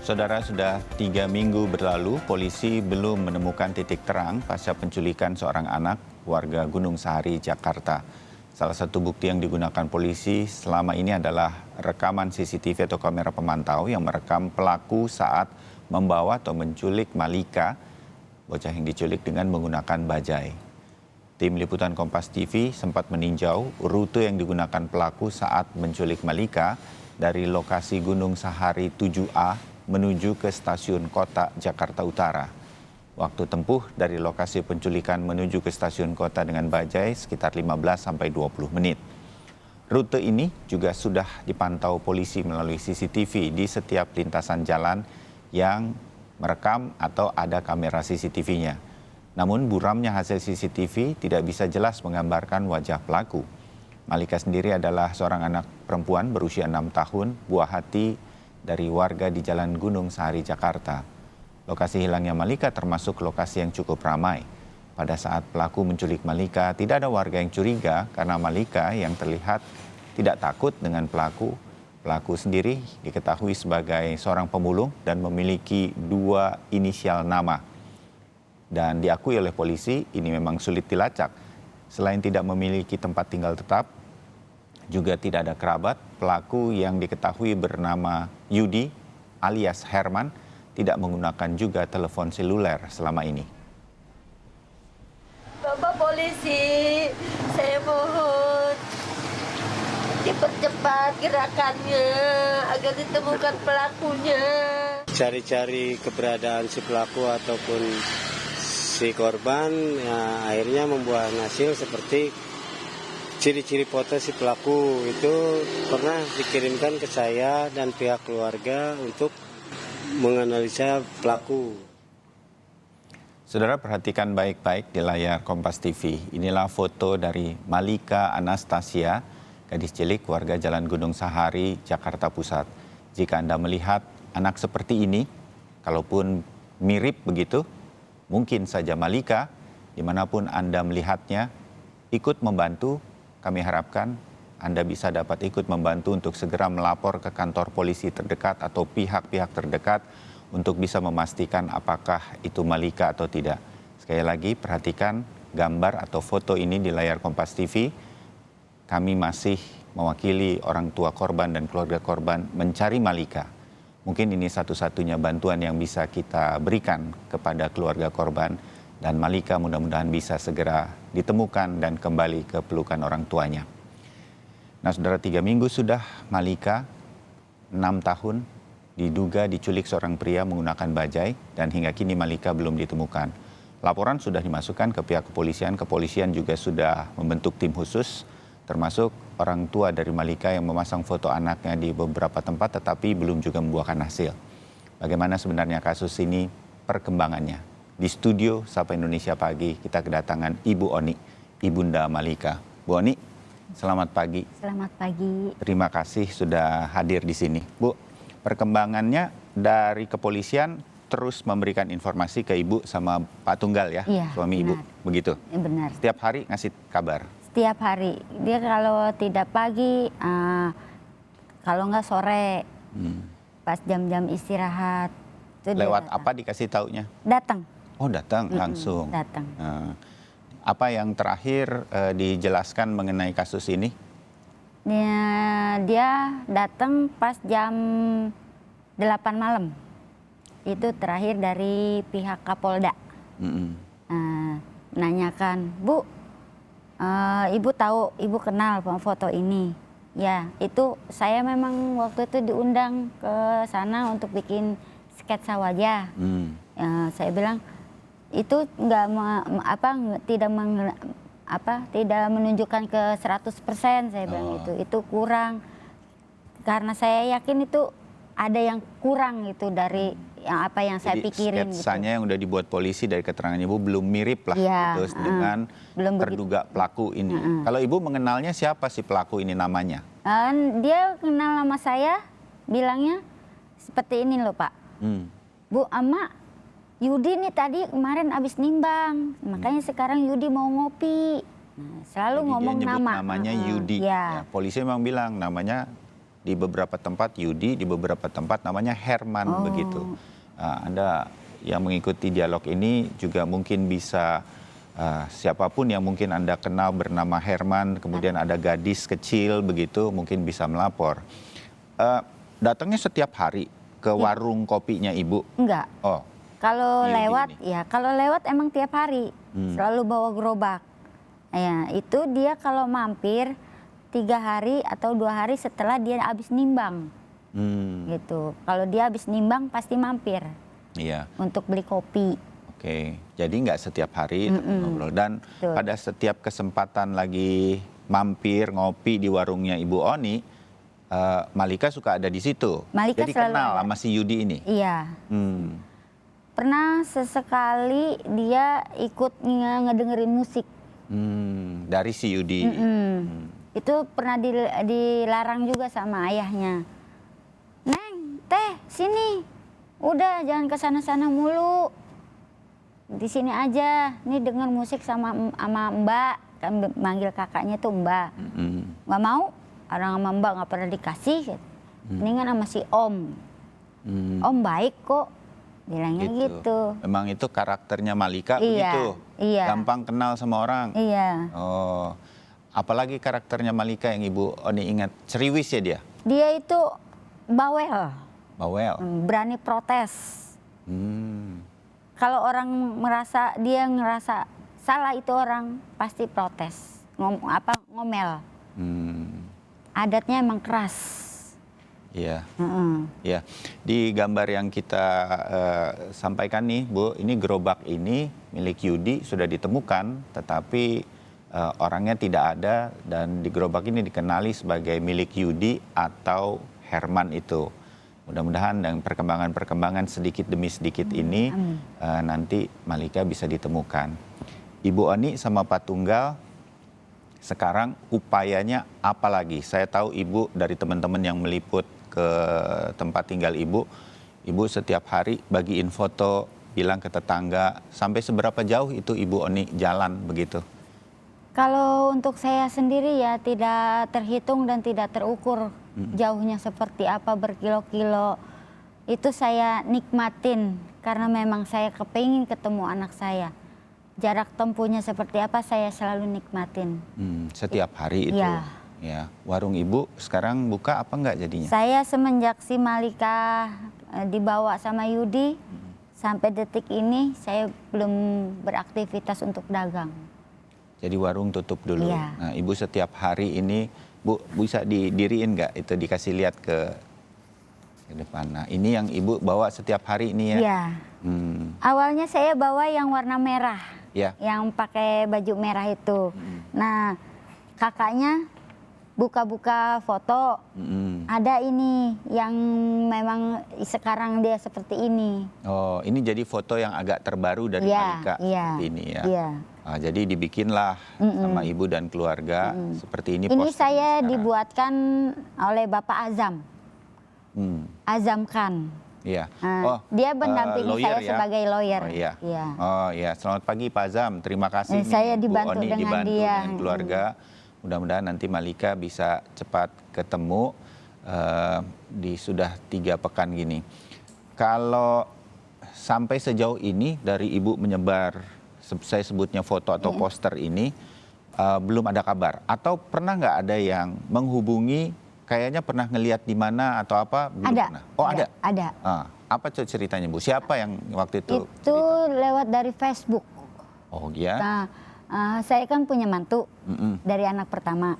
Saudara, sudah 3 minggu berlalu, polisi belum menemukan titik terang pasca penculikan seorang anak warga Gunung Sahari, Jakarta. Salah satu bukti yang digunakan polisi selama ini adalah rekaman CCTV atau kamera pemantau yang merekam pelaku saat membawa atau menculik Malika, bocah yang diculik dengan menggunakan bajai. Tim Liputan Kompas TV sempat meninjau rute yang digunakan pelaku saat menculik Malika dari lokasi Gunung Sahari 7A menuju ke stasiun kota Jakarta Utara. Waktu tempuh dari lokasi penculikan menuju ke stasiun kota dengan bajai sekitar 15-20 menit. Rute ini juga sudah dipantau polisi melalui CCTV di setiap lintasan jalan yang merekam atau ada kamera CCTV-nya. Namun buramnya hasil CCTV tidak bisa jelas menggambarkan wajah pelaku. Malika sendiri adalah seorang anak perempuan berusia 6 tahun, buah hati dari warga di Jalan Gunung Sahari, Jakarta. Lokasi hilangnya Malika termasuk lokasi yang cukup ramai. Pada saat pelaku menculik Malika, tidak ada warga yang curiga karena Malika yang terlihat tidak takut dengan pelaku. Pelaku sendiri diketahui sebagai seorang pemulung dan memiliki 2 inisial nama. Dan diakui oleh polisi, ini memang sulit dilacak. Selain tidak memiliki tempat tinggal tetap, juga tidak ada kerabat, pelaku yang diketahui bernama Yudi alias Herman tidak menggunakan juga telepon seluler selama ini. Bapak polisi, saya mohon dipercepat gerakannya agar ditemukan pelakunya. Cari-cari keberadaan si pelaku ataupun si korban, ya, akhirnya membuah hasil seperti ciri-ciri foto si pelaku itu pernah dikirimkan ke saya dan pihak keluarga untuk menganalisa pelaku. Saudara, perhatikan baik-baik di layar Kompas TV. Inilah foto dari Malika Anastasia, gadis cilik warga Jalan Gunung Sahari, Jakarta Pusat. Jika Anda melihat anak seperti ini, kalaupun mirip begitu, mungkin saja Malika, dimanapun Anda melihatnya, ikut membantu. Kami harapkan Anda bisa dapat ikut membantu untuk segera melapor ke kantor polisi terdekat atau pihak-pihak terdekat untuk bisa memastikan apakah itu Malika atau tidak. Sekali lagi, perhatikan gambar atau foto ini di layar Kompas TV. Kami masih mewakili orang tua korban dan keluarga korban mencari Malika. Mungkin ini satu-satunya bantuan yang bisa kita berikan kepada keluarga korban. Dan Malika mudah-mudahan bisa segera ditemukan dan kembali ke pelukan orang tuanya. Nah, saudara, 3 minggu sudah Malika, 6 tahun, diduga diculik seorang pria menggunakan bajai dan hingga kini Malika belum ditemukan. Laporan sudah dimasukkan ke pihak kepolisian. Kepolisian juga sudah membentuk tim khusus, termasuk orang tua dari Malika yang memasang foto anaknya di beberapa tempat tetapi belum juga membuahkan hasil. Bagaimana sebenarnya kasus ini perkembangannya? Di studio Sapa Indonesia Pagi kita kedatangan Ibu Oni, Ibunda Malika. Bu Oni, selamat pagi. Selamat pagi. Terima kasih sudah hadir di sini. Bu, perkembangannya dari kepolisian terus memberikan informasi ke Ibu sama Pak Tunggal ya, iya, suami benar. Ibu, begitu? Benar. Setiap hari ngasih kabar? Setiap hari. Dia kalau tidak pagi, kalau nggak sore, pas jam-jam istirahat. Lewat apa dikasih taunya? Datang. Oh, datang langsung. Datang. Apa yang terakhir dijelaskan mengenai kasus ini? Dia datang pas jam 8 malam. Itu terakhir dari pihak Kapolda. Menanyakan, Bu, Ibu tahu, Ibu kenal foto ini? Ya, itu saya memang waktu itu diundang ke sana untuk bikin sketsa wajah. Saya bilang itu tidak menunjukkan ke 100%, saya bilang itu kurang. Karena saya yakin itu ada yang kurang itu dari yang saya pikirin. Sketsanya yang udah dibuat polisi dari keterangan Ibu belum mirip lah ya, gitu, dengan terduga pelaku ini. Kalau Ibu mengenalnya siapa sih pelaku ini namanya? Dia kenal nama saya, bilangnya seperti ini loh Pak. Bu, Ama, Yudi nih tadi kemarin abis nimbang, makanya sekarang Yudi mau ngopi. Nah, selalu Jadi ngomong dia nyebut nama. namanya Yudi. Ya. Ya, polisi memang bilang namanya di beberapa tempat Yudi, di beberapa tempat namanya Herman begitu. Anda yang mengikuti dialog ini juga mungkin bisa siapapun yang mungkin Anda kenal bernama Herman, kemudian ada gadis kecil begitu, mungkin bisa melapor. Datangnya setiap hari ke warung kopinya Ibu? Enggak. Oh, Kalau Yudi lewat, ini. ya kalau lewat emang tiap hari. Selalu bawa gerobak. Ya, itu dia kalau mampir 3 hari atau 2 hari setelah dia habis nimbang. Gitu. Kalau dia habis nimbang pasti mampir Iya. untuk beli kopi. Oke, jadi nggak setiap hari ngobrol. Dan Betul. pada setiap kesempatan lagi mampir ngopi di warungnya Ibu Oni, Malika suka ada di situ. Malika jadi selalu kenal ada. sama si Yudi ini. Iya. Pernah sesekali dia ikut ngedengerin musik. Dari si Yudi. Itu pernah dilarang juga sama ayahnya. Neng, teh, sini. Udah jangan ke sana-sana mulu. Di sini aja. Nih denger musik sama Mbak. Kan manggil kakaknya tuh Mbak. Nggak mau. Orang sama Mbak nggak pernah dikasih. Mendingan sama si Om. Om baik kok. Bilangnya gitu. Memang itu karakternya Malika Iya, begitu. iya. Gampang kenal sama orang. Iya. Oh, apalagi karakternya Malika yang Ibu Oni ingat? Ceriwis ya dia? Dia itu bawel. Bawel. Berani protes. Kalau orang dia ngerasa salah itu orang pasti protes. Ngomel. Adatnya emang keras. Iya. Ya, di gambar yang kita sampaikan nih, Bu, ini gerobak ini milik Yudi sudah ditemukan, tetapi orangnya tidak ada dan di gerobak ini dikenali sebagai milik Yudi atau Herman itu. Mudah-mudahan dengan perkembangan-perkembangan sedikit demi sedikit ini nanti Malika bisa ditemukan. Ibu Oni sama Pak Tunggal sekarang upayanya apa lagi? Saya tahu Ibu dari teman-teman yang meliput ke tempat tinggal Ibu setiap hari bagiin foto, bilang ke tetangga, sampai seberapa jauh itu Ibu Oni jalan begitu? Kalau untuk saya sendiri ya tidak terhitung dan tidak terukur jauhnya seperti apa berkilo-kilo. Itu saya nikmatin karena memang saya kepingin ketemu anak saya. Jarak tempuhnya seperti apa saya selalu nikmatin. Setiap hari itu? Ya. Ya. Warung Ibu sekarang buka apa enggak jadinya? Saya semenjak si Malika dibawa sama Yudi, sampai detik ini saya belum beraktivitas untuk dagang. Jadi warung tutup dulu. Iya. Nah, Ibu setiap hari ini, Bu, bisa didiriin nggak? Itu dikasih lihat ke depan. Nah, ini yang Ibu bawa setiap hari ini ya? Iya. Awalnya saya bawa yang warna merah, Ya. yang pakai baju merah itu. Nah, kakaknya buka-buka foto, ada ini yang memang sekarang dia seperti ini. Oh, ini jadi foto yang agak terbaru dari Iya, Malika iya, seperti ini ya? Iya. Jadi dibikinlah sama Ibu dan keluarga seperti ini. Ini posternya saya sekarang. dibuatkan oleh Bapak Azam. Azam Khan. Iya. Dia mendampingi lawyer saya ya? sebagai lawyer. Oh iya. Iya. Oh iya. Selamat pagi Pak Azam. Terima kasih. Saya nih, Bu dibantu Oni, dengan dibantu dia. dengan keluarga. Mudah-mudahan nanti Malika bisa cepat ketemu di sudah 3 pekan gini. Kalau sampai sejauh ini dari Ibu menyebar, saya sebutnya foto atau poster ini, belum ada kabar. Atau pernah nggak ada yang menghubungi? Kayaknya pernah ngelihat di mana atau apa? Belum Ada. pernah. Oh ada. Ada. Apa tuh ceritanya Bu? Siapa yang waktu itu? Itu lewat dari Facebook. Oh ya. Nah, saya kan punya mantu dari anak pertama.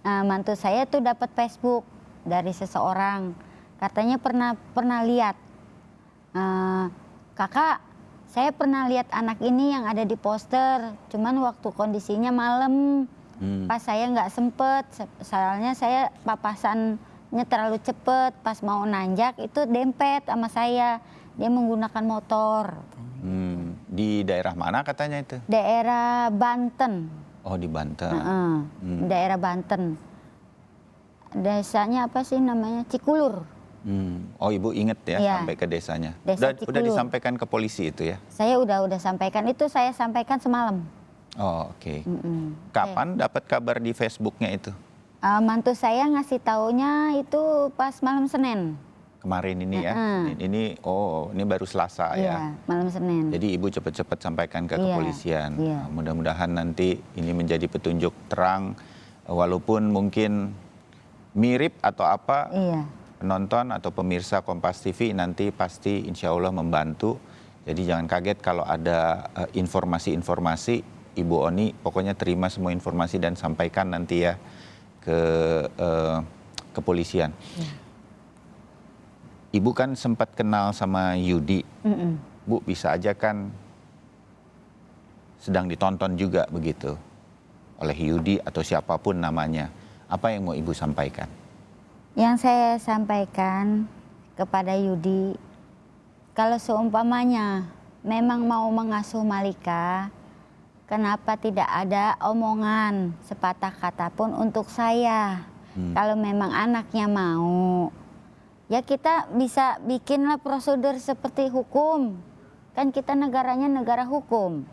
Mantu saya tuh dapat Facebook dari seseorang. Katanya pernah lihat, kakak, saya pernah lihat anak ini yang ada di poster. Cuman waktu kondisinya malam. Pas saya nggak sempet, soalnya saya papasannya terlalu cepet. Pas mau nanjak itu dempet sama saya. Dia menggunakan motor. Di daerah mana katanya itu? Daerah Banten. Oh di Banten. Daerah Banten. Desanya apa sih namanya? Cikulur. Oh Ibu inget ya Iya. sampai ke desanya. Desa Udah Cikulur. disampaikan ke polisi itu ya? Saya udah sampaikan. Itu saya sampaikan semalam. Oh oke. Kapan dapat kabar di Facebooknya itu? Mantu saya ngasih taunya itu pas malam Senin. Kemarin ini ya. Ini baru Selasa ya. Iya, malam Senin. Jadi Ibu cepat-cepat sampaikan ke Iya, kepolisian. iya. Mudah-mudahan nanti ini menjadi petunjuk terang, walaupun mungkin mirip atau apa, Iya. penonton atau pemirsa Kompas TV nanti pasti insya Allah membantu. Jadi jangan kaget kalau ada informasi-informasi, Ibu Oni pokoknya terima semua informasi dan sampaikan nanti ya ke kepolisian. Iya. Ibu kan sempat kenal sama Yudi. Bu, bisa aja kan sedang ditonton juga begitu oleh Yudi atau siapapun namanya. Apa yang mau Ibu sampaikan? Yang saya sampaikan kepada Yudi, kalau seumpamanya memang mau mengasuh Malika, kenapa tidak ada omongan sepatah kata pun untuk saya? Kalau memang anaknya mau, ya kita bisa bikinlah prosedur seperti hukum. Kan kita negaranya negara hukum.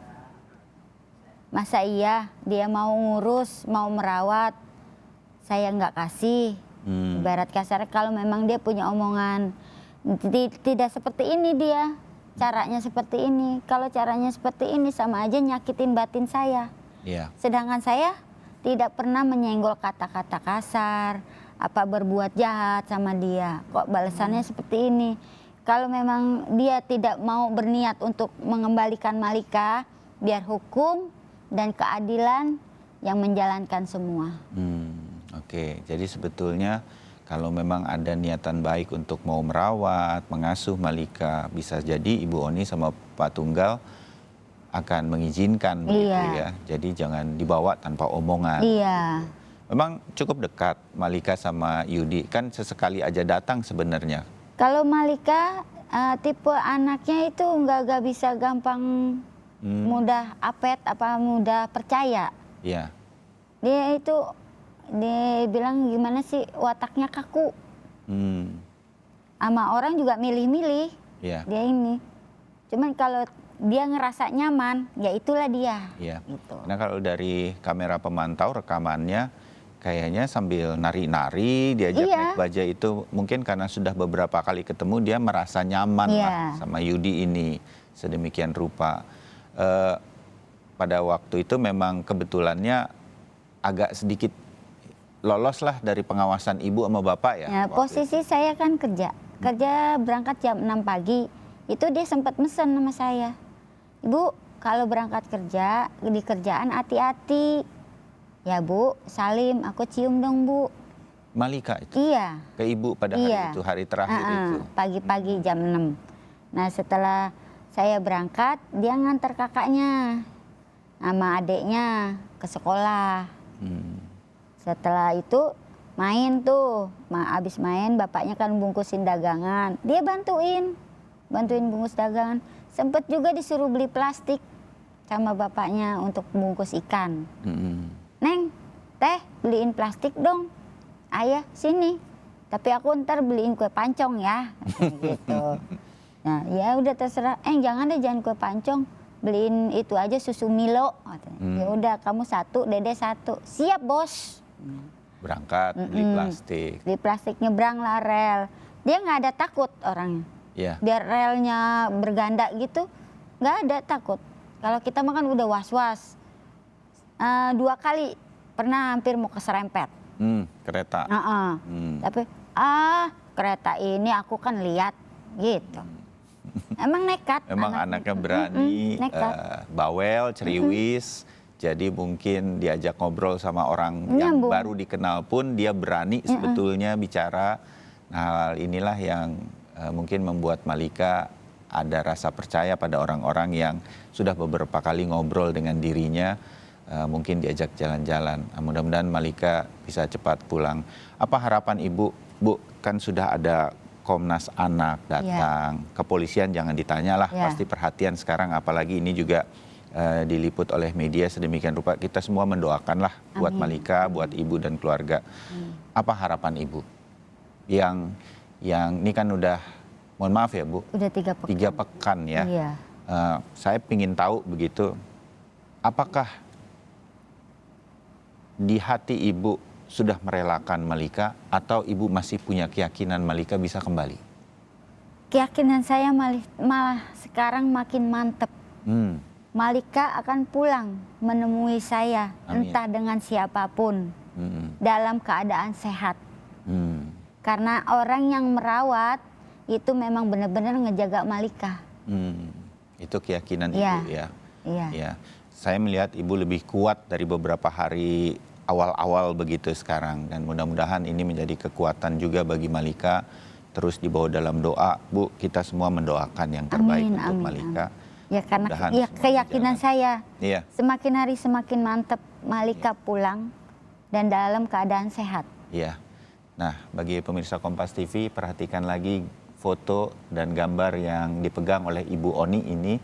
Masa iya dia mau ngurus, mau merawat, saya nggak kasih. Ibarat kasar kalau memang dia punya omongan, tidak seperti ini dia, caranya seperti ini. Kalau caranya seperti ini sama aja nyakitin batin saya. Iya. Sedangkan saya tidak pernah menyenggol kata-kata kasar, apa berbuat jahat sama dia. Kok balasannya seperti ini? Kalau memang dia tidak mau berniat untuk mengembalikan Malika, biar hukum dan keadilan yang menjalankan semua. Oke, jadi sebetulnya kalau memang ada niatan baik untuk mau merawat, mengasuh Malika, bisa jadi Ibu Oni sama Pak Tunggal akan mengizinkan begitu ya. Jadi jangan dibawa tanpa omongan. Iya. Memang cukup dekat Malika sama Yudi, kan sesekali aja datang sebenarnya. Kalau Malika tipe anaknya itu nggak bisa gampang mudah apet apa mudah percaya. Iya. Dia bilang gimana sih wataknya kaku. Sama orang juga milih-milih. Iya. Dia ini. Cuman kalau dia ngerasa nyaman, ya itulah dia. Iya. Gitu. Karena kalau dari kamera pemantau rekamannya kayaknya sambil nari-nari diajak naik baja itu mungkin karena sudah beberapa kali ketemu dia merasa nyaman lah sama Yudi ini sedemikian rupa. Pada waktu itu memang kebetulannya agak sedikit lolos lah dari pengawasan ibu sama bapak ya. Ya, posisi saya kan kerja berangkat jam 6 pagi, itu dia sempat mesen sama saya. Ibu, kalau berangkat kerja, di kerjaan hati-hati. Ya Bu, salim, aku cium dong Bu. Malika itu? Iya. Ke ibu pada hari itu, hari terakhir itu? Pagi-pagi jam 6. Nah setelah saya berangkat, dia nganter kakaknya sama adiknya ke sekolah. Setelah itu main tuh, abis main bapaknya kan bungkusin dagangan. Dia bantuin bungkus dagangan. Sempet juga disuruh beli plastik sama bapaknya untuk bungkus ikan. Neng, teh beliin plastik dong. Ayah sini, tapi aku ntar beliin kue pancong ya. Gitu. Nah ya udah terserah. Jangan deh, jangan kue pancong. Beliin itu aja susu Milo. Ya udah kamu satu, Dede satu. Siap bos. Berangkat beli plastik. Beli plastik nyebrang lah rel. Dia nggak ada takut orangnya. Iya. Biar relnya berganda gitu, nggak ada takut. Kalau kita makan udah was-was. 2 kali pernah hampir mau keserempet. Kereta. Tapi kereta ini aku kan lihat gitu. Emang nekat. Emang anaknya berani, bawel, ceriwis. Jadi mungkin diajak ngobrol sama orang yang baru dikenal pun dia berani sebetulnya bicara. Nah hal inilah yang mungkin membuat Malika ada rasa percaya pada orang-orang yang sudah beberapa kali ngobrol dengan dirinya. Mungkin diajak jalan-jalan. Mudah-mudahan Malika bisa cepat pulang. Apa harapan Ibu? Bu, kan sudah ada Komnas Anak datang. Kepolisian jangan ditanya lah, pasti perhatian sekarang. Apalagi ini juga diliput oleh media sedemikian rupa. Kita semua mendoakanlah buat Malika, buat Ibu dan keluarga. Apa harapan Ibu? Yang ini kan udah, mohon maaf ya Bu. Udah 3 pekan. 3 pekan ya. Iya. Saya ingin tahu begitu, apakah di hati Ibu sudah merelakan Malika atau ibu masih punya keyakinan Malika bisa kembali? Keyakinan saya malah sekarang makin mantep. Hmm, Malika akan pulang menemui saya, Amin. entah dengan siapapun, hmm, dalam keadaan sehat. hmm, Karena orang yang merawat itu memang benar-benar ngejaga Malika. hmm. Itu keyakinan Iya. ibu ya. Iya. Ya, saya melihat ibu lebih kuat dari beberapa hari awal-awal begitu sekarang, dan mudah-mudahan ini menjadi kekuatan juga bagi Malika. Terus dibawa dalam doa, Bu, kita semua mendoakan yang terbaik Amin, untuk amin, Malika. Ya karena Mudah-mudahan ya semua keyakinan berjalan. saya Iya, semakin hari semakin mantep Malika pulang dan dalam keadaan sehat. iya. Nah, bagi pemirsa Kompas TV, perhatikan lagi foto dan gambar yang dipegang oleh Ibu Oni ini.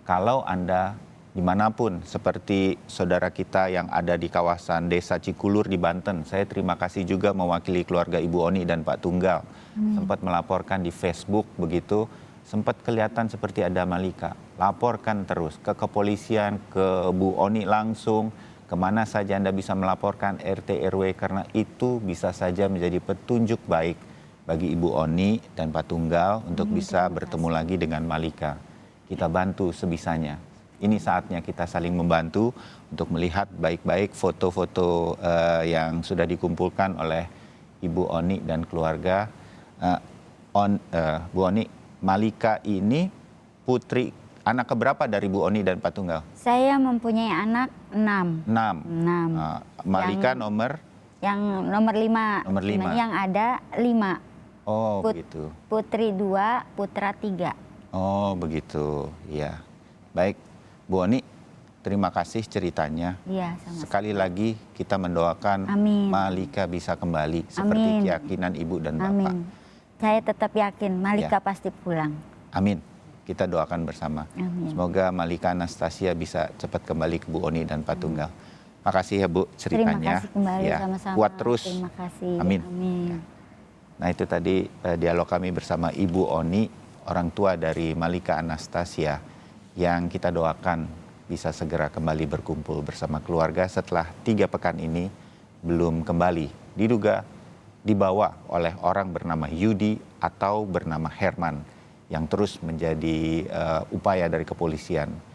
Kalau Anda dimanapun, seperti saudara kita yang ada di kawasan Desa Cikulur di Banten, saya terima kasih juga mewakili keluarga Ibu Oni dan Pak Tunggal. Sempat melaporkan di Facebook begitu, sempat kelihatan seperti ada Malika. Laporkan terus ke kepolisian, ke Bu Oni langsung, kemana saja Anda bisa melaporkan RT RW, karena itu bisa saja menjadi petunjuk baik bagi Ibu Oni dan Pak Tunggal untuk bisa bertemu lagi dengan Malika. Kita bantu sebisanya. Ini saatnya kita saling membantu untuk melihat baik-baik foto-foto yang sudah dikumpulkan oleh Ibu Oni dan keluarga. Bu Oni, Malika ini putri anak keberapa dari Bu Oni dan Pak Tunggal? Saya mempunyai anak 6. 6. 6. Malika Yang- nomor? Yang nomor 5. Nomor 5. Yang ada 5. Oh, Put- begitu. Putri 2, putra 3. Oh, begitu. Ya. Baik, Bu Oni, terima kasih ceritanya. Iya, sama. Sekali lagi kita mendoakan Amin. Malika bisa kembali seperti Amin. keyakinan Ibu dan Bapak. Amin. Saya tetap yakin Malika pasti pulang. Amin. Kita doakan bersama. Amin. Semoga Malika Anastasia bisa cepat kembali ke Bu Oni dan Pak Tunggal. Makasih ya Bu ceritanya. Terima kasih kembali Ya, sama-sama. kuat terus. Terima kasih. Amin. Amin. Nah, itu tadi dialog kami bersama Ibu Oni, orang tua dari Malika Anastasia, yang kita doakan bisa segera kembali berkumpul bersama keluarga setelah 3 pekan ini belum kembali. Diduga dibawa oleh orang bernama Yudi atau bernama Herman, yang terus menjadi upaya dari kepolisian